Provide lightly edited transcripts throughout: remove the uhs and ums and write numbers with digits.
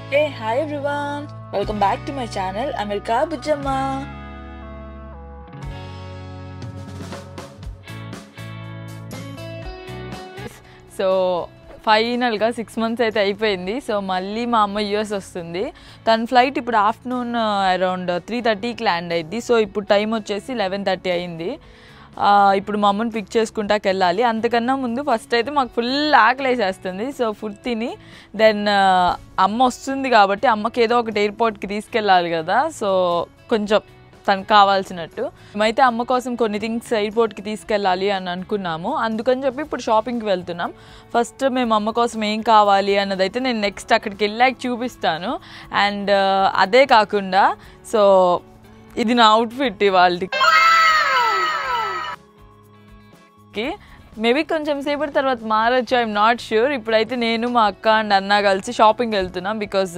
Hey, hi everyone! Welcome back to my channel, America Bujamma. So ఫైనల్గా 6 months అయితే అయిపోయింది. So మళ్ళీ మా అమ్మ యూఎస్ వస్తుంది. తన ఫ్లైట్ ఇప్పుడు ఆఫ్టర్నూన్ అరౌండ్ 3:30కి ల్యాండ్ అయింది. సో ఇప్పుడు టైం వచ్చేసి 11:30 అయింది. ఇప్పుడు మా అమ్మని పిక్ చేసుకుంటాకి వెళ్ళాలి. అంతకన్నా ముందు ఫస్ట్ అయితే మాకు ఫుల్ ఆకలి వేసేస్తుంది. సో ఫుడ్ తిని దెన్ అమ్మ వస్తుంది కాబట్టి అమ్మకి ఏదో ఒకటి ఎయిర్పోర్ట్కి తీసుకెళ్ళాలి కదా. సో కొంచెం తనకు కావాల్సినట్టు మేమైతే అమ్మ కోసం కొన్ని థింగ్స్ ఎయిర్పోర్ట్కి తీసుకెళ్ళాలి అని అనుకున్నాము. అందుకని చెప్పి ఇప్పుడు షాపింగ్కి వెళ్తున్నాం. ఫస్ట్ మేము అమ్మ కోసం ఏం కావాలి అన్నదైతే నేను నెక్స్ట్ అక్కడికి వెళ్ళాక చూపిస్తాను. అండ్ అదే కాకుండా సో ఇది నా అవుట్ఫిట్ ఇవాళకి. మేబీ కొంచెం సేపటి తర్వాత మారచ్చు, ఐఎమ్ నాట్ ష్యూర్. ఇప్పుడైతే నేను మా అక్క అండ్ అన్న కలిసి షాపింగ్ వెళ్తున్నాం బికాజ్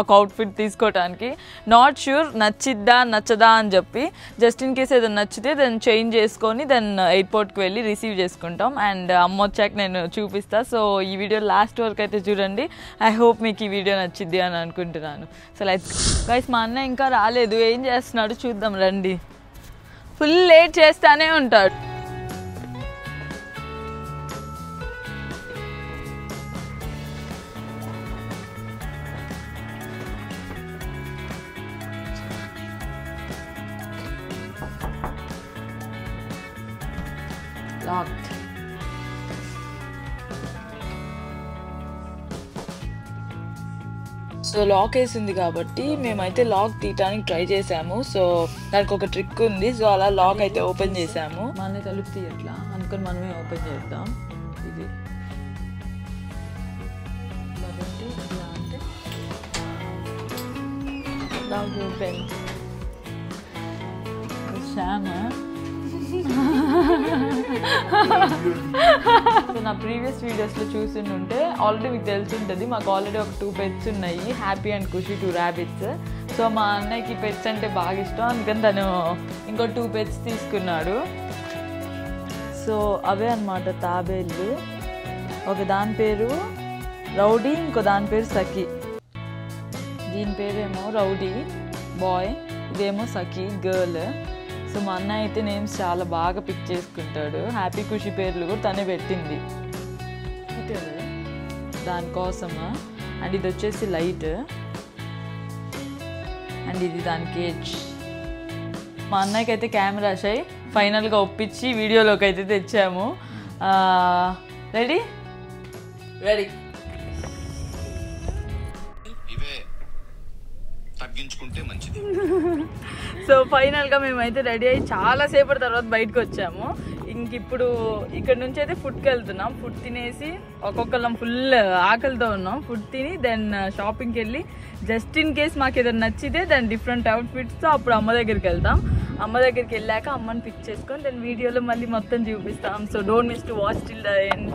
ఒక అవుట్ఫిట్ తీసుకోవటానికి. నాట్ ష్యూర్ నచ్చిద్దా నచ్చదా అని చెప్పి, జస్ట్ ఇన్ కేస్ ఏదైనా నచ్చితే దాన్ని చేంజ్ చేసుకొని దాన్ని ఎయిర్పోర్ట్కి వెళ్ళి రిసీవ్ చేసుకుంటాం. అండ్ అమ్మ వచ్చాక నేను చూపిస్తా. సో ఈ వీడియో లాస్ట్ వరకు అయితే చూడండి. ఐ హోప్ మీకు ఈ వీడియో నచ్చిద్ది అని అనుకుంటున్నాను. సో లైట్స్ గైస్, మా అన్న ఇంకా రాలేదు, ఏం చేస్తున్నాడు చూద్దాం రండి. ఫుల్ లేట్ చేస్తానే ఉంటాడు. Locked. సో లాక్ వేసింది కాబట్టి మేమైతే లాక్ తీయటానికి ట్రై చేసాము. సో దానికి ఒక ట్రిక్ ఉంది. సో అలా లాక్ అయితే ఓపెన్ చేసాము. మన తలుపు తీయట్లా అనుకొని మనమే ఓపెన్ చేద్దాం. ఇది అంటే లాక్ ఓపెన్ శ్యామ. సో నా ప్రీవియస్ వీడియోస్లో చూసిండుంటే ఆల్రెడీ మీకు తెలిసి మాకు ఆల్రెడీ ఒక 2 పెట్స్ ఉన్నాయి, happy and Khushi, 2 rabbits. So మా అన్నయ్యకి పెట్స్ అంటే బాగా ఇష్టం, అందుకని తను ఇంకో 2 పెట్స్ తీసుకున్నాడు. సో అవే అన్నమాట తాబేళ్ళు. ఒక దాని పేరు రౌడీ, ఇంకో దాని పేరు సఖీ. దీని పేరేమో రౌడీ బాయ్, ఇదేమో సఖీ గర్ల్. సో మా అన్న అయితే నేమ్స్ చాలా బాగా పిక్ చేసుకుంటాడు. హ్యాపీ ఖుషి పేర్లు కూడా తనే పెట్టింది దానికోసము. అండ్ ఇది వచ్చేసి లైట్, అండ్ ఇది దాని కేజ్. మా అన్నయ్యకి అయితే కెమెరా షై ఫైనల్గా ఒప్పించి వీడియోలోకి అయితే తెచ్చాము. రెడీ రెడీ తగ్గించుకుంటే మంచిది. సో ఫైనల్గా మేమైతే రెడీ అయ్యి చాలాసేపటి తర్వాత బయటకు వచ్చాము. ఇప్పుడు ఇక్కడ నుంచి అయితే ఫుడ్కి వెళ్తున్నాం. ఫుడ్ తినేసి ఒక్కొక్కళ్ళం ఫుల్ ఆకలితో ఉన్నాం. ఫుడ్ తిని దెన్ షాపింగ్కి వెళ్ళి జస్ట్ ఇన్ కేస్ మాకు ఏదైనా నచ్చితే దాని డిఫరెంట్ అవుట్ఫిట్స్తో అప్పుడు అమ్మ దగ్గరికి వెళ్తాం. అమ్మ దగ్గరికి వెళ్ళాక అమ్మని పిక్ చేసుకొని దాని వీడియోలో మళ్ళీ మొత్తం చూపిస్తాం. So don't miss to watch till the end.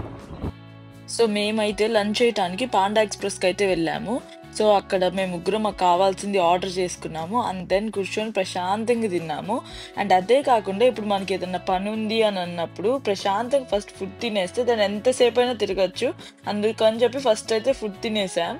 So మేమైతే లంచ్ చేయడానికి పాండా ఎక్స్ప్రెస్కి అయితే వెళ్ళాము. సో అక్కడ మేము ముగ్గురం మాకు కావాల్సింది ఆర్డర్ చేసుకున్నాము. అండ్ దెన్ కూర్చొని ప్రశాంతంగా తిన్నాము. అండ్ అదే కాకుండా ఇప్పుడు మనకి ఏదైనా పని ఉంది అని అన్నప్పుడు ప్రశాంతంగా ఫస్ట్ ఫుడ్ తినేస్తే దాన్ని ఎంతసేపు అయినా తిరగచ్చు. అందుకని చెప్పి ఫస్ట్ అయితే ఫుడ్ తినేసాం.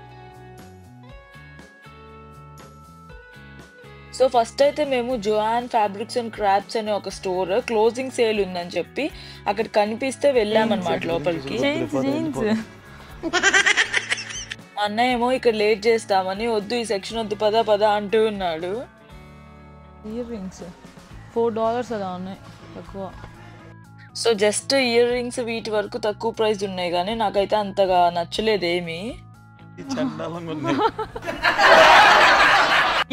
సో ఫస్ట్ అయితే మేము జోయాన్ ఫ్యాబ్రిక్స్ అండ్ క్రాఫ్ట్స్ అనే ఒక స్టోర్ క్లోజింగ్ సేల్ ఉందని చెప్పి అక్కడ కనిపిస్తే వెళ్ళామన్నమాట లోపలికి. మా అన్నయ్య ఏమో ఇక్కడ లేట్ చేస్తామని వద్దు ఈ సెక్షన్ వద్దు పద పద అంటూ ఉన్నాడు. ఇయర్ రింగ్స్ $4 అలా ఉన్నాయి తక్కువ. సో జస్ట్ ఇయర్ రింగ్స్ వీటి వరకు తక్కువ ప్రైస్ ఉన్నాయి కానీ నాకైతే అంతగా నచ్చలేదేమి.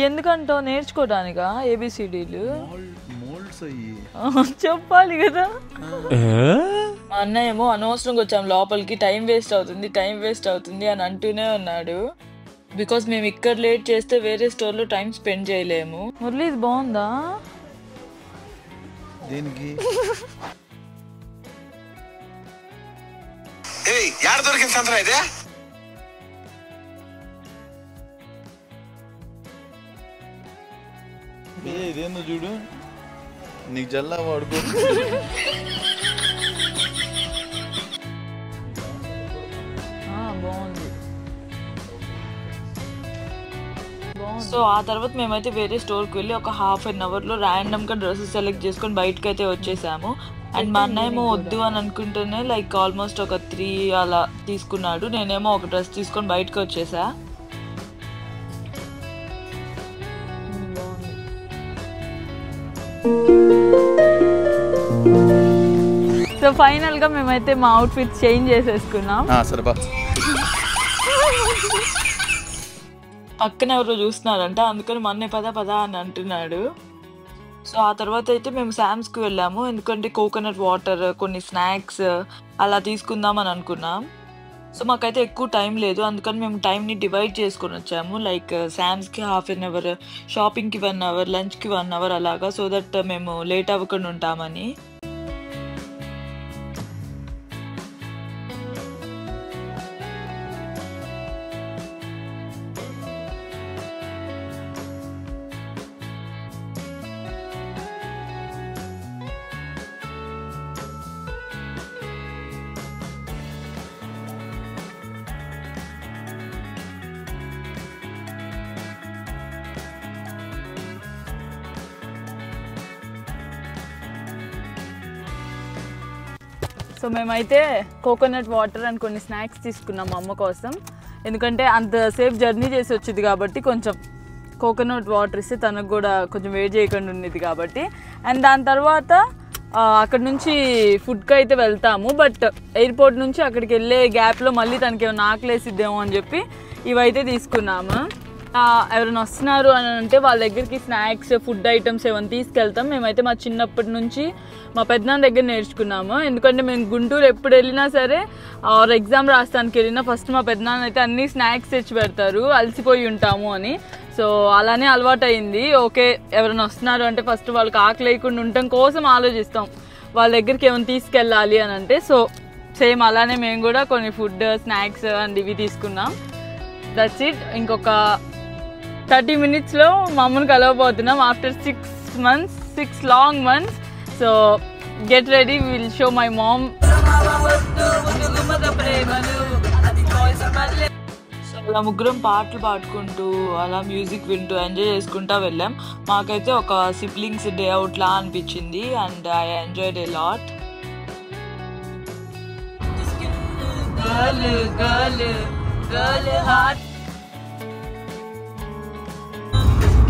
ఎందుకంటో నేర్చుకోవడానికా ABCDలు చెప్పాలి కదా. మా అన్న ఏమో అనవసరంగా వచ్చాం లోపలికి, టైం వేస్ట్ అవుతుంది అని అంటూనే ఉన్నాడు. బికాస్ మేము ఇక్కడ లేట్ చేస్తే వేరే స్టోర్లో టైం స్పెండ్ చేయలేము. మురళి ఇది బాగుందా? దేనికి యాడ దొరికింది సంతరా ఇదే? ఇదేందో చూడు, నీకు జల్లా వాడుకో. బాగుంది. సో ఆ తర్వాత మేమైతే వేరే స్టోర్కి వెళ్ళి ఒక హాఫ్ అన్ అవర్లో ర్యాండమ్గా డ్రెస్సెస్ సెలెక్ట్ చేసుకొని బయటకు అయితే వచ్చేసాము. అండ్ మా అన్న ఏమో వద్దు అని అనుకుంటేనే లైక్ ఆల్మోస్ట్ ఒక 3 అలా తీసుకున్నాడు. నేనేమో ఒక డ్రెస్ తీసుకొని బయటకు వచ్చేసా. సో ఫైనల్గా మేమైతే మా అవుట్ఫిట్ చేంజ్ చేసేసుకున్నాం. సరే బా. పక్కన ఎవరో చూస్తున్నారంట, అందుకని మొన్నే పద అని అంటున్నాడు. సో ఆ తర్వాత అయితే మేము శామ్స్కి వెళ్ళాము, ఎందుకంటే కోకోనట్ వాటర్, కొన్ని స్నాక్స్ అలా తీసుకుందాం అని అనుకున్నాం. సో మాకైతే ఎక్కువ టైం లేదు, అందుకని మేము టైంని డివైడ్ చేసుకొని వచ్చాము. లైక్ శామ్స్కి హాఫ్ అన్ అవర్, షాపింగ్కి 1 అవర్, లంచ్కి 1 అవర్ అలాగా, సో దట్ మేము లేట్ అవ్వకుండా ఉంటామని. సో మేమైతే కోకోనట్ వాటర్ అండ్ కొన్ని స్నాక్స్ తీసుకున్నాం మా అమ్మ కోసం, ఎందుకంటే అంతసేపు జర్నీ చేసి వచ్చింది కాబట్టి కొంచెం కోకోనట్ వాటర్ ఇస్తే తనకు కూడా కొంచెం వేడి చేయకుండా ఉండేది కాబట్టి. అండ్ దాని తర్వాత అక్కడ నుంచి ఫుడ్కి అయితే వెళ్తాము, బట్ ఎయిర్పోర్ట్ నుంచి అక్కడికి వెళ్ళే గ్యాప్లో మళ్ళీ తనకి ఏమైనా ఆకలేసిద్దేమో అని చెప్పి ఇవైతే తీసుకున్నాము. ఎవరైనా వస్తున్నారు అని అంటే వాళ్ళ దగ్గరికి స్నాక్స్, ఫుడ్ ఐటమ్స్ ఏమైనా తీసుకెళ్తాం. మేమైతే మా చిన్నప్పటి నుంచి మా పెద్దనాన్న దగ్గర నేర్చుకున్నాము, ఎందుకంటే మేము గుంటూరు ఎప్పుడు వెళ్ళినా సరే ఎగ్జామ్ రాస్తానికి వెళ్ళినా ఫస్ట్ మా పెద్దనాన్న అయితే అన్ని స్నాక్స్ తెచ్చి పెడతారు, అలసిపోయి ఉంటాము అని. సో అలానే అలవాటు అయింది. ఓకే, ఎవరైనా వస్తున్నారు అంటే ఫస్ట్ వాళ్ళకి ఆకలి లేకుండా ఉండటం కోసం ఆలోచిస్తాం వాళ్ళ దగ్గరికి ఏమైనా తీసుకెళ్ళాలి అని అంటే. సో సేమ్ అలానే మేము కూడా కొన్ని ఫుడ్, స్నాక్స్ అండ్ ఇవి తీసుకున్నాం. That's it. ఇంకొక 30 minutesలో మా అమ్మని కలవబోతున్నాం after 6 long months. So get ready, will show my mom. So అలా ముగ్గురం పాటలు పాడుకుంటూ అలా మ్యూజిక్ వింటూ ఎంజాయ్ చేసుకుంటూ వెళ్ళాం. మాకైతే ఒక సిబ్లింగ్స్ డే అవుట్ లా అనిపించింది and I enjoyed a lot.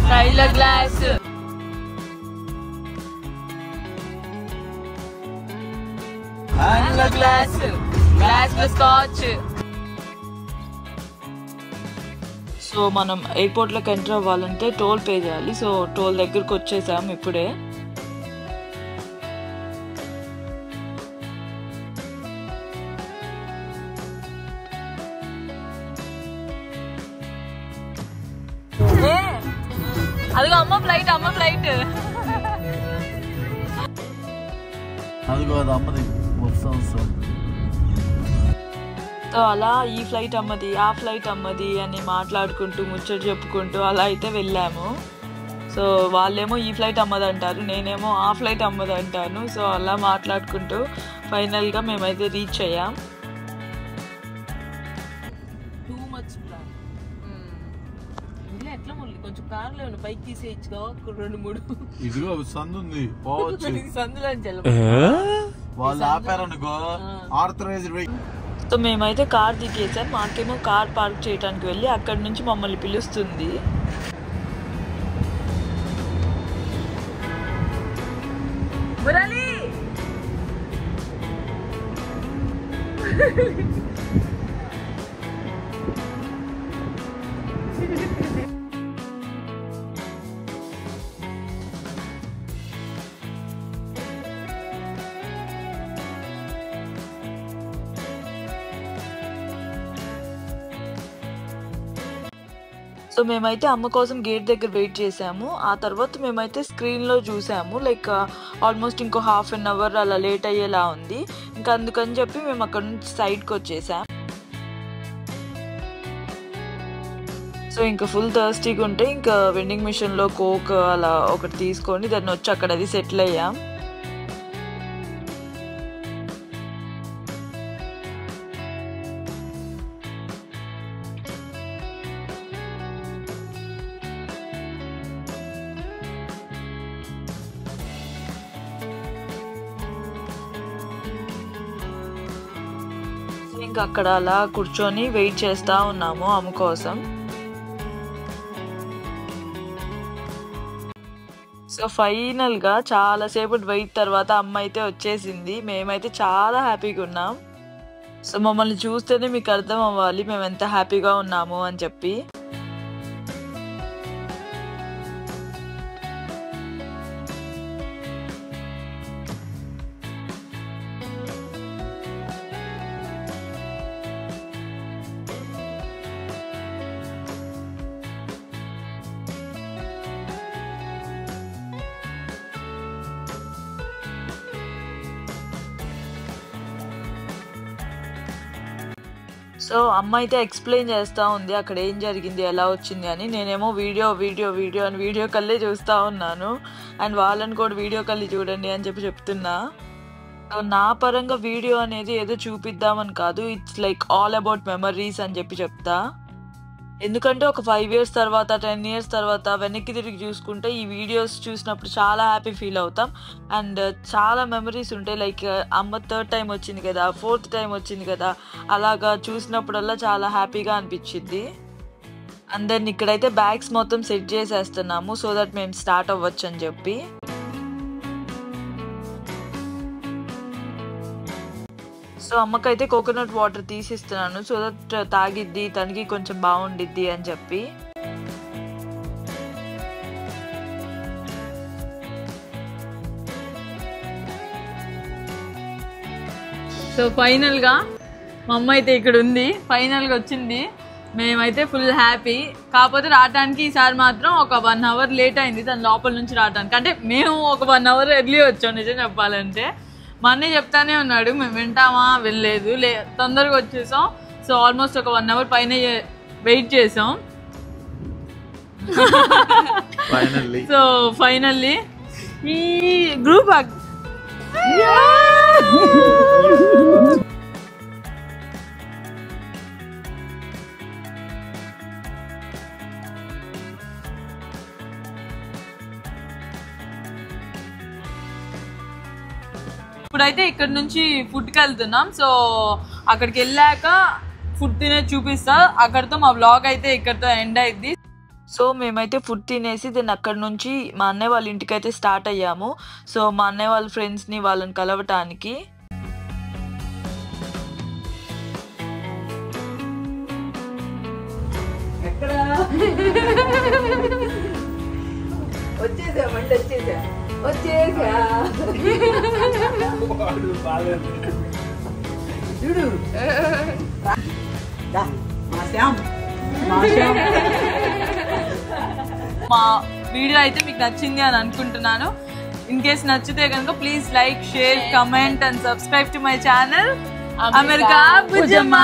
Tyler glass. Tyler glass. Glass with scotch. So మనం ఎయిర్పోర్ట్లోకి ఎంటర్ అవ్వాలంటే టోల్ పే చేయాలి. సో టోల్ దగ్గరకు వచ్చేసాం ఇప్పుడే. అదిగో అమ్మ ఫ్లైట్, అమ్మ ఫ్లైట్. అదిగో అది అమ్మది. సో అలా ఈ ఫ్లైట్ అమ్మది, ఆ ఫ్లైట్ అమ్మది అని మాట్లాడుకుంటూ ముచ్చట చెప్పుకుంటూ అలా అయితే వెళ్ళాము. సో వాళ్ళేమో ఈ ఫ్లైట్ అమ్మది అంటారు, నేనేమో ఆ ఫ్లైట్ అమ్మది అంటాను. సో అలా మాట్లాడుకుంటూ ఫైనల్గా మేమైతే రీచ్ అయ్యాం. కొంచెం కార్లో పైకి తీసేయచ్చుగా 2-3. ఇదిగో సందు ఉంది, పోవచ్చు. సందులో వాళ్ళు ఆపారనుకో ఆర్థరైజ్డ్. సో మేమైతే కార్ దిగేసాం. మాకేమో కార్ పార్క్ చేయడానికి వెళ్ళి అక్కడి నుంచి మమ్మల్ని పిలుస్తుంది. సో మేమైతే అమ్మ కోసం గేట్ దగ్గర వెయిట్ చేసాము. ఆ తర్వాత మేమైతే స్క్రీన్లో చూసాము, లైక్ ఆల్మోస్ట్ ఇంకో హాఫ్ అన్ అవర్ అలా లేట్ అయ్యేలా ఉంది. ఇంకా అందుకని చెప్పి మేము అక్కడ నుంచి సైడ్కి వచ్చేసాం. సో ఇంకా ఫుల్ థర్స్టీగా ఉంటే ఇంకా వెండింగ్ మిషన్లో కోక్ అలా ఒకటి తీసుకొని దాన్ని వచ్చి అక్కడ అది సెటిల్ అయ్యాం. ఇంకా అక్కడ అలా కూర్చొని వెయిట్ చేస్తూ ఉన్నాము అమ్మ కోసం. సో ఫైనల్గా చాలాసేపటి వెయిట్ తర్వాత అమ్మ అయితే వచ్చేసింది. మేమైతే చాలా హ్యాపీగా ఉన్నాం. సో మమ్మల్ని చూస్తేనే మీకు అర్థం అవ్వాలి మేము ఎంత హ్యాపీగా ఉన్నాము అని చెప్పి. సో అమ్మ అయితే ఎక్స్ప్లెయిన్ చేస్తూ ఉంది అక్కడ ఏం జరిగింది ఎలా వచ్చింది అని. నేనేమో వీడియో అని వీడియో కల్లే చూస్తూ ఉన్నాను. అండ్ వాళ్ళని కూడా వీడియో కల్లి చూడండి అని చెప్పి చెప్తున్నా. సో నా పరంగా వీడియో అనేది ఏదో చూపిద్దామని కాదు, it's like all about memories అని చెప్పి చెప్తా. ఎందుకంటే ఒక 5 years తర్వాత 10 years తర్వాత వెనక్కి తిరిగి చూసుకుంటే ఈ వీడియోస్ చూసినప్పుడు చాలా హ్యాపీ ఫీల్ అవుతాం. అండ్ చాలా మెమరీస్ ఉంటాయి. లైక్ అమ్మ 3rd time వచ్చింది కదా, 4th time వచ్చింది కదా, అలాగా చూసినప్పుడల్లా చాలా హ్యాపీగా అనిపించింది. అండ్ దెన్ ఇక్కడైతే బ్యాగ్స్ మొత్తం సెట్ చేసేస్తున్నాము సో దట్ మేము స్టార్ట్ అవ్వచ్చు అని చెప్పి. సో అమ్మకైతే కోకోనట్ వాటర్ తీసిస్తున్నాను సో దట్ తాగిద్ది, తనకి కొంచెం బాగుండిద్ది అని చెప్పి. సో ఫైనల్గా మా అమ్మ అయితే ఇక్కడ ఉంది, ఫైనల్గా వచ్చింది. మేమైతే ఫుల్ హ్యాపీ. కాకపోతే రావడానికి ఈసారి మాత్రం ఒక 1 hour లేట్ అయింది తన లోపల నుంచి రావడానికి. అంటే మేము ఒక 1 hour ఎర్లీ వచ్చాం నిజం చెప్పాలంటే. మా అన్నయ్య చెప్తానే ఉన్నాడు మేము వింటామా వెళ్ళలేదు, తొందరగా వచ్చేసాం. సో ఆల్మోస్ట్ ఒక 1 hour పైన వెయిట్ చేసాం. సో ఫైనల్లీ ఈ గ్రూప్ ఇప్పుడైతే ఇక్కడ నుంచి ఫుడ్కి వెళ్తున్నాం. సో అక్కడికి వెళ్ళాక ఫుడ్ తినే చూపిస్తా. అక్కడితో మా వ్లాగ్ అయితే ఇక్కడితో ఎండ్ అయింది. సో మేమైతే ఫుడ్ తినేసి దెన్ అక్కడ నుంచి మా అన్నయ్య వాళ్ళ ఇంటికి అయితే స్టార్ట్ అయ్యాము. సో మా అన్నయ్య వాళ్ళ ఫ్రెండ్స్ని వాళ్ళని కలవటానికి. మా వీడియో అయితే మీకు నచ్చింది అని అనుకుంటున్నాను. ఇన్ కేస్ నచ్చితే కనుక please like, share, comment and subscribe to my channel America Bujjamma.